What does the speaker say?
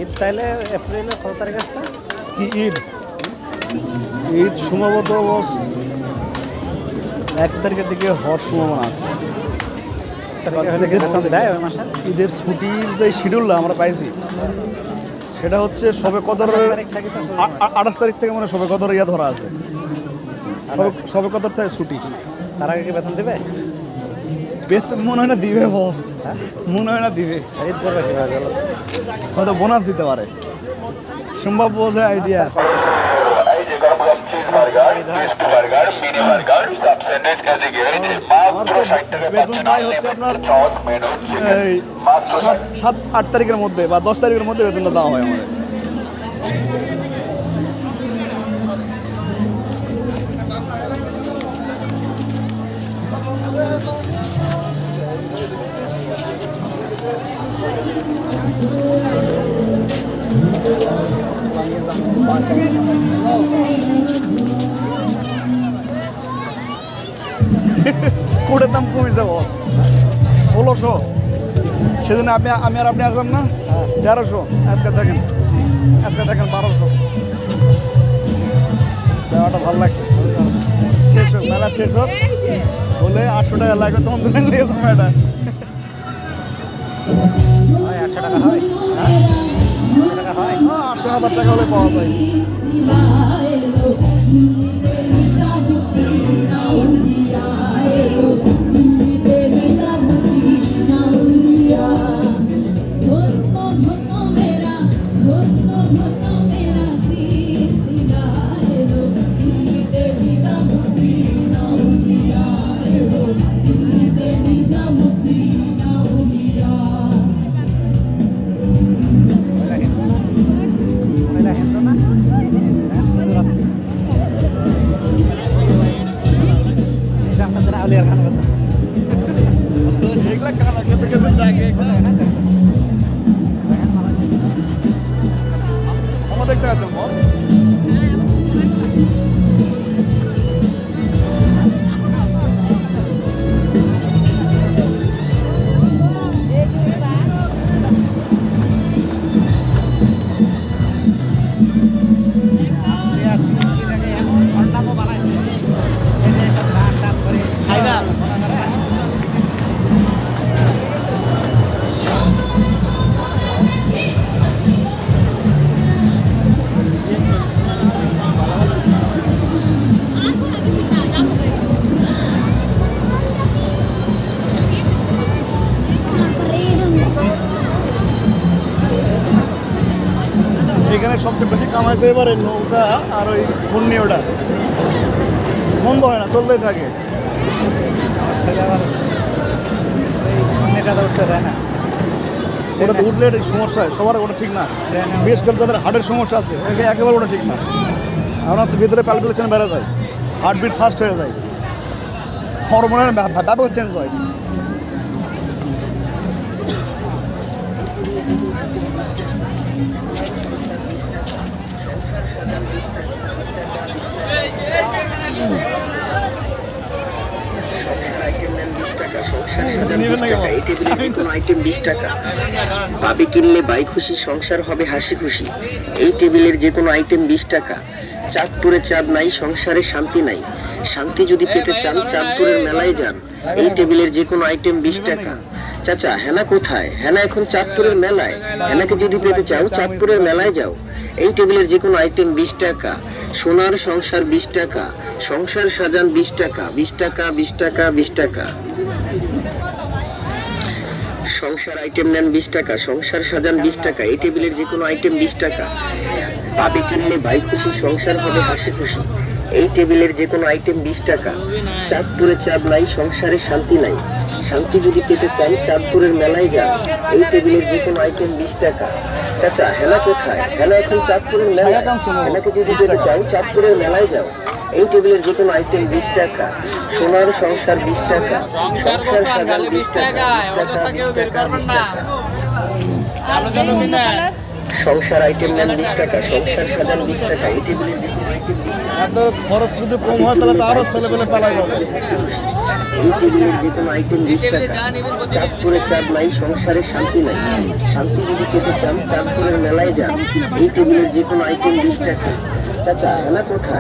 ঈদ তাইলে এপ্রিলের 16 তারিখ আসছে কি ঈদ? ঈদ সম্ভবত 1 তারিখের দিকে হওয়ার সম্ভাবনা আছে। ঈদের ছুটির যে শিডিউলটা আমরা পাইছি সেটা হচ্ছে সবে কদরের 28 তারিখ থেকে মানে সবে কদর ইয়া ধরা আছে। সবে কদর থেকে ছুটি। তার আগে কি বেতন দেবে? বেতন মনে হয় না দিবে বস, মনে হয় না দিবে। ঈদ করবে কিভাবে? হয়তো বোনাস দিতে পারে, সম্ভব বোঝে আইডিয়া। বেতন পাই হচ্ছে আপনার এই 7-8 তারিখের মধ্যে বা 10 তারিখের মধ্যে বেতনটা দেওয়া হয় আমাদের। কোটের দাম কমেছে বস, 1600। সেদিন আমি আর আপনি আসলাম না 1300, আজকে দেখেন 1200। দেওয়াটা ভালো লাগছে। শেষ হোক, মেলা শেষ হোক, বলে 800 টাকা লাগবে, তখন তুমি নিয়ে যাবো এটা। 800 টাকা হয়? হ্যাঁ 800 800-1000 টাকা হলে পাওয়া যায়। দেখতে পাচ্ছেন বস, এখানে সবচেয়ে বেশি কামাইছে এবারে নৌকা আর ওই ঘূর্ণি, ওটা বন্ধ হয় না, চলতেই থাকে। ওটা তো উঠলে সমস্যা হয় সবার, ওটা ঠিক না। বিশেষ করে যাদের হার্টের সমস্যা আছে একেবারে ওটা ঠিক না। আপনার তো ভিতরে প্যালপিটেশন বেড়ে যায়, হার্টবিট ফাস্ট হয়ে যায়, হরমোনের ব্যাপক চেঞ্জ হয়। সংসার আইটেম নেন 20 টাকা, সংসার সাজান 20 টাকা, এই টেবিলের যে কোনো আইটেম 20 টাকা। ভাবি কিনলে বাই খুশি, সংসার হবে হাসি খুশি, এই টেবিলের যে কোনো আইটেম 20 টাকা। চাঁদপুরে চাঁদ নাই, সংসারে শান্তি নাই, শান্তি যদি পেতে চান চাঁদপুরের মেলায় যান, এই টেবিলের যে কোনো আইটেম 20 টাকা। চাচা হেনা কোথায়? হেনা এখন চাঁদপুরের মেলায়, হেনাকে যদি পেতে চাও চাঁদপুরের মেলায় যাও, এই টেবিলের যে কোনো আইটেম 20 টাকা। সোনার সংসার 20 টাকা, সংসার সাজান 20 টাকা, 20 টাকা 20 টাকা 20 টাকা। সংসার আইটেম নেন 20 টাকা, সংসার সাজান 20 টাকা, এই টেবিলের যে কোনো আইটেম 20 টাকা। ভাবি কিনলে ভাই খুশি, সংসার হবে হাসি খুশি, এই টেবিলের যে কোনো আইটেম 20 টাকা। চাঁদপুরে চাঁদ নাই, সংসারে শান্তি নাই, শান্তি যদি পেতে চান চাঁদপুরের মেলায় যান, এই টেবিলের যে কোনো আইটেম 20 টাকা। চাচা হেনা কোথায়? হেনা এখন চাঁদপুরের মেলায়, হেনাকে যদি পেতে চাও চাঁদপুরের মেলায় যাও, এই টেবিলের যে কোনো আইটেম 20 টাকা। সোনার সংসার 20 টাকা, সংসার সাজান 20 টাকা, 20 টাকা, 20 টাকা, 20 টাকা। সংসার আইটেম নেন 20 টাকা, সংসার সাজান 20 টাকা। এই টেবিলের যে কোনো আইটেম 20 টাকা। এত খরচ যদি কম হয় তাহলে তো আরো ছেলেপেলে পালাই যাবে। এই টেবিলের যে কোনো আইটেম 20 টাকা। চাঁদপুরে চাঁদ নাই, সংসারে শান্তি নাই। শান্তি যদি পেতে চান চাঁদপুরের মেলায় যান। এই টেবিলের যে কোনো আইটেম 20 টাকা। চাচা হেনা কোথায়?